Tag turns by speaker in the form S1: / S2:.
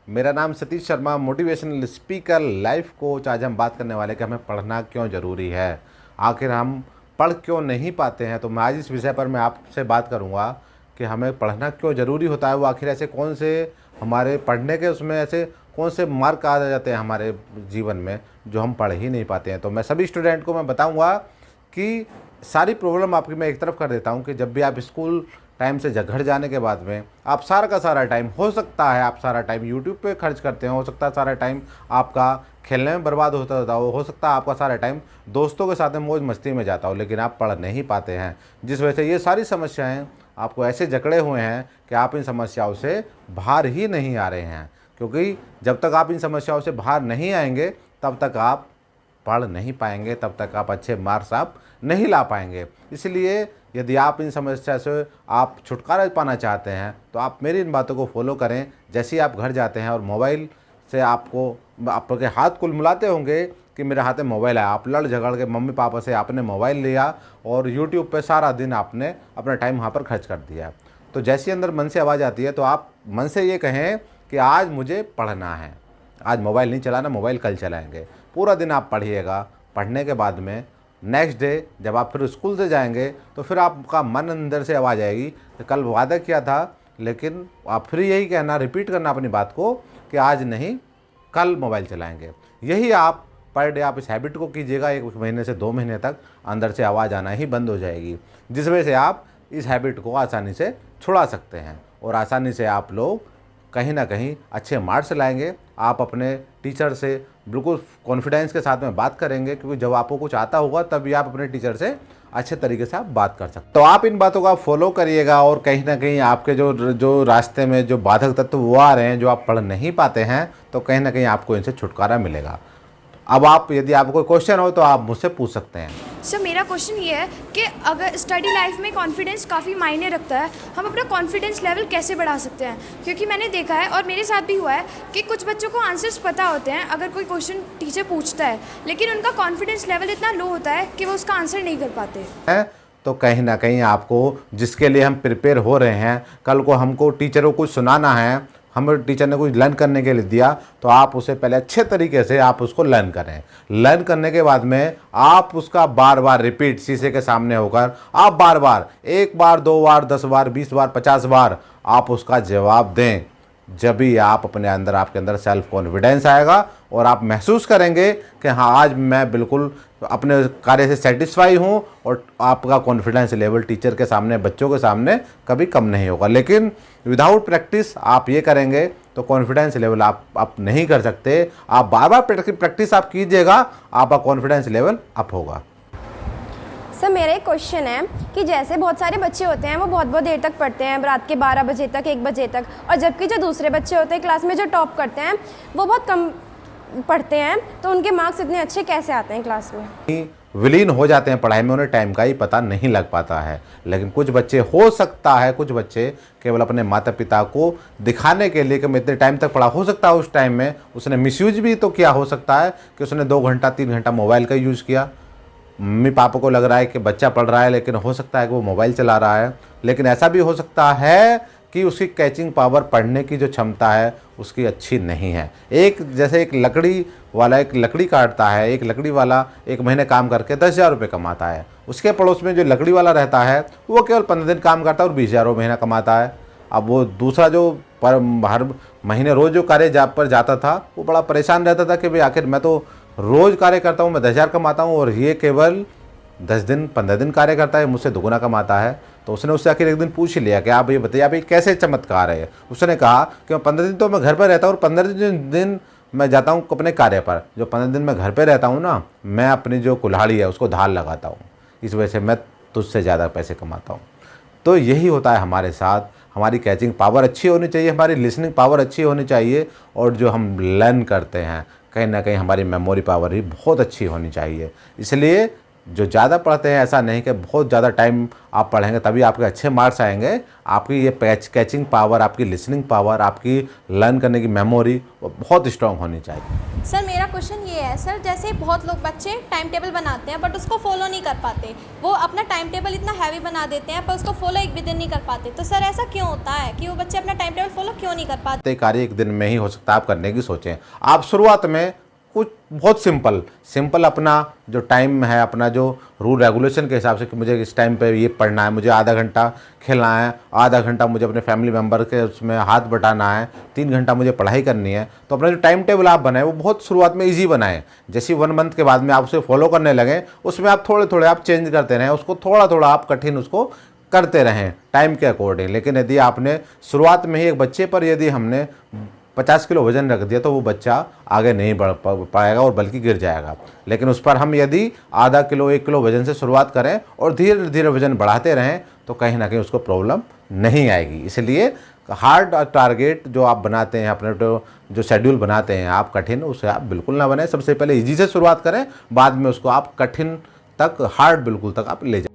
S1: मेरा नाम Satish Sharma, motivational speaker, life coach. आज हम बात करने वाले कि हमें पढ़ना क्यों ज़रूरी है, आखिर हम पढ़ क्यों नहीं पाते हैं। तो मैं आज इस विषय पर मैं आपसे बात करूंगा कि हमें पढ़ना क्यों ज़रूरी होता है। वो आखिर ऐसे कौन से हमारे पढ़ने के उसमें ऐसे कौन से मार्क आ जाते हैं हमारे जीवन में जो हम पढ़ ही नहीं पाते हैं। तो मैं सभी स्टूडेंट को मैं बताऊँगा कि सारी प्रॉब्लम आपकी मैं एक तरफ कर देता हूँ कि जब भी आप स्कूल टाइम से घर जाने के बाद में आप सारा का सारा टाइम, हो सकता है आप सारा टाइम यूट्यूब पे खर्च करते हो सकता है सारा टाइम आपका खेलने में बर्बाद होता हो सकता है आपका सारा टाइम दोस्तों के साथ में मौज मस्ती में जाता हो, लेकिन आप पढ़ नहीं पाते हैं, जिस वजह से ये सारी समस्याएं आपको ऐसे जकड़े हुए हैं कि आप इन समस्याओं से बाहर ही नहीं आ रहे हैं। क्योंकि जब तक आप इन समस्याओं से बाहर नहीं आएंगे तब तक आप पढ़ नहीं पाएंगे, तब तक आप अच्छे मार्क्स आप नहीं ला पाएंगे। इसलिए यदि आप इन समस्या से आप छुटकारा पाना चाहते हैं तो आप मेरी इन बातों को फॉलो करें। जैसे ही आप घर जाते हैं और मोबाइल से आपके हाथ कुलमुलाते होंगे कि मेरे हाथ में मोबाइल है, आप लड़ झगड़ के मम्मी पापा से आपने मोबाइल लिया और यूट्यूब पे सारा दिन आपने अपना टाइम वहाँ पर खर्च कर दिया। तो जैसे अंदर मन से आवाज़ आती है तो आप मन से ये कहें कि आज मुझे पढ़ना है, आज मोबाइल नहीं चलाना, मोबाइल कल चलाएँगे। पूरा दिन आप पढ़िएगा। पढ़ने के बाद में नेक्स्ट डे जब आप फिर स्कूल से जाएंगे तो फिर आपका मन अंदर से आवाज़ आएगी कि कल वादा किया था, लेकिन आप फिर यही कहना, रिपीट करना अपनी बात को कि आज नहीं कल मोबाइल चलाएंगे। यही आप पर डे आप इस हैबिट को कीजिएगा, 1 महीने से 2 महीने तक अंदर से आवाज़ आना ही बंद हो जाएगी, जिस वजह से आप इस हैबिट को आसानी से छुड़ा सकते हैं और आसानी से आप लोग कहीं ना कहीं अच्छे मार्क्स लाएंगे। आप अपने टीचर से बिल्कुल कॉन्फिडेंस के साथ में बात करेंगे, क्योंकि जब आपको कुछ आता होगा तभी आप अपने टीचर से अच्छे तरीके से आप बात कर सकते हैं। तो आप इन बातों का फॉलो करिएगा और कहीं ना कहीं आपके जो रास्ते में जो बाधक तत्व वो आ रहे हैं, जो आप पढ़ नहीं पाते हैं, तो कहीं ना कहीं आपको इनसे छुटकारा मिलेगा। अब यदि आपको कोई क्वेश्चन हो तो आप मुझसे पूछ सकते हैं।
S2: सर मेरा क्वेश्चन ये है कि अगर स्टडी लाइफ में कॉन्फिडेंस काफ़ी मायने रखता है, हम अपना कॉन्फिडेंस लेवल कैसे बढ़ा सकते हैं? क्योंकि मैंने देखा है और मेरे साथ भी हुआ है कि कुछ बच्चों को आंसर्स पता होते हैं अगर कोई क्वेश्चन टीचर पूछता है, लेकिन उनका कॉन्फिडेंस लेवल इतना लो होता है कि वो उसका आंसर नहीं कर पाते
S1: हैं। तो कहीं ना कहीं आपको जिसके लिए हम प्रिपेयर हो रहे हैं, कल को हमको टीचरों को सुनाना है, हमें टीचर ने कुछ लर्न करने के लिए दिया, तो आप उसे पहले अच्छे तरीके से आप उसको लर्न करें। लर्न करने के बाद में आप उसका बार बार रिपीट शीशे के सामने होकर आप बार बार 1 बार 2 बार 10 बार 20 बार 50 बार आप उसका जवाब दें। जब भी आप अपने अंदर आपके अंदर सेल्फ कॉन्फिडेंस आएगा और आप महसूस करेंगे कि हाँ आज मैं बिल्कुल अपने कार्य से सेटिस्फाई हूँ, और आपका कॉन्फिडेंस लेवल टीचर के सामने, बच्चों के सामने कभी कम नहीं होगा। लेकिन विदाउट प्रैक्टिस आप ये करेंगे तो कॉन्फिडेंस लेवल आप नहीं कर सकते। आप बार बार प्रैक्टिस आप कीजिएगा, आपका कॉन्फिडेंस लेवल अप होगा।
S3: सर मेरा एक क्वेश्चन है कि जैसे बहुत सारे बच्चे होते हैं वो बहुत बहुत देर तक पढ़ते हैं, रात के 12 बजे तक 1 बजे तक, और जबकि जो दूसरे बच्चे होते हैं क्लास में जो टॉप करते हैं वो बहुत कम पढ़ते हैं, तो उनके मार्क्स इतने अच्छे कैसे आते हैं क्लास में?
S1: विलीन हो जाते हैं पढ़ाई में, उन्हें टाइम का ही पता नहीं लग पाता है। लेकिन कुछ बच्चे, हो सकता है कुछ बच्चे केवल अपने माता पिता को दिखाने के लिए कि मैं इतने टाइम तक पढ़ा, हो सकता है उस टाइम में उसने मिसयूज भी तो किया, हो सकता है कि उसने 2 घंटा 3 घंटा मोबाइल का यूज़ किया। मम्मी पापा को लग रहा है कि बच्चा पढ़ रहा है, लेकिन हो सकता है कि वो मोबाइल चला रहा है। लेकिन ऐसा भी हो सकता है कि उसकी कैचिंग पावर, पढ़ने की जो क्षमता है उसकी अच्छी नहीं है। जैसे एक लकड़ी वाला एक लकड़ी काटता है, एक लकड़ी वाला 1 महीने काम करके 10,000 रुपये कमाता है, उसके पड़ोस में जो लकड़ी वाला रहता है वो केवल 15 दिन काम करता है और 20,000 महीना कमाता है। अब वो दूसरा जो हर महीने रोज़ जो कार्य पर जाता था वो बड़ा परेशान रहता था कि भाई आखिर मैं तो रोज़ कार्य करता हूँ, मैं 10,000 कमाता हूँ, और ये केवल 10 दिन 15 दिन कार्य करता है, मुझसे दुगुना कमाता है। तो उसने उससे आखिर एक दिन पूछ ही लिया कि आप ये बताइए, आप ये कैसे चमत्कार है? उसने कहा कि 15 दिन तो मैं घर पर रहता हूँ और 15 दिन मैं जाता हूँ अपने कार्य पर। जो 15 दिन मैं घर पर रहता हूँ ना, मैं अपनी जो कुल्हाड़ी है उसको धार लगाता हूँ, इस वजह से मैं तुझसे ज़्यादा पैसे कमाता हूँ। तो यही होता है हमारे साथ। हमारी कैचिंग पावर अच्छी होनी चाहिए, हमारी लिसनिंग पावर अच्छी होनी चाहिए, और जो हम लर्न करते हैं कहीं ना कहीं हमारी मेमोरी पावर भी बहुत अच्छी होनी चाहिए। इसलिए जो ज़्यादा पढ़ते हैं ऐसा नहीं कि बहुत ज़्यादा टाइम आप पढ़ेंगे तभी आपके अच्छे मार्क्स आएंगे। आपकी ये कैचिंग पावर, आपकी लिसनिंग पावर, आपकी लर्न करने की मेमोरी बहुत स्ट्रांग होनी चाहिए।
S4: सर मेरा क्वेश्चन ये है सर, जैसे बहुत लोग बच्चे टाइम टेबल बनाते हैं बट उसको फॉलो नहीं कर पाते, वो अपना टाइम टेबल इतना हैवी बना देते हैं पर उसको फॉलो एक भी दिन नहीं कर पाते, तो सर ऐसा क्यों होता है कि वो बच्चे अपना टाइम टेबल फॉलो क्यों नहीं कर पाते?
S1: कार्य एक दिन में ही हो सकता है आप करने की सोचें। आप शुरुआत में कुछ बहुत सिंपल अपना जो टाइम है, अपना जो रूल रेगुलेशन के हिसाब से कि मुझे इस टाइम पे ये पढ़ना है, मुझे आधा घंटा खेलना है, आधा घंटा मुझे अपने फैमिली मेम्बर के उसमें हाथ बटाना है, 3 घंटा मुझे पढ़ाई करनी है, तो अपना जो टाइम टेबल आप बनाए वो बहुत शुरुआत में ईजी बनाएं। जैसे 1 मंथ के बाद में आप उसे फॉलो करने लगें, उसमें आप थोड़े आप चेंज करते रहें, उसको थोड़ा आप कठिन उसको करते रहें टाइम के अकॉर्डिंग। लेकिन यदि आपने शुरुआत में ही एक बच्चे पर यदि हमने 50 किलो वजन रख दिया तो वो बच्चा आगे नहीं बढ़ पाएगा और बल्कि गिर जाएगा। लेकिन उस पर हम यदि आधा किलो 1 किलो वजन से शुरुआत करें और धीरे धीरे वजन बढ़ाते रहें तो कहीं ना कहीं उसको प्रॉब्लम नहीं आएगी। इसलिए हार्ड टारगेट जो आप बनाते हैं, अपने जो शेड्यूल बनाते हैं आप कठिन, उसे आप बिल्कुल ना बनाएं। सबसे पहले ईजी से शुरुआत करें, बाद में उसको आप कठिन तक, हार्ड बिल्कुल तक आप ले जाएं।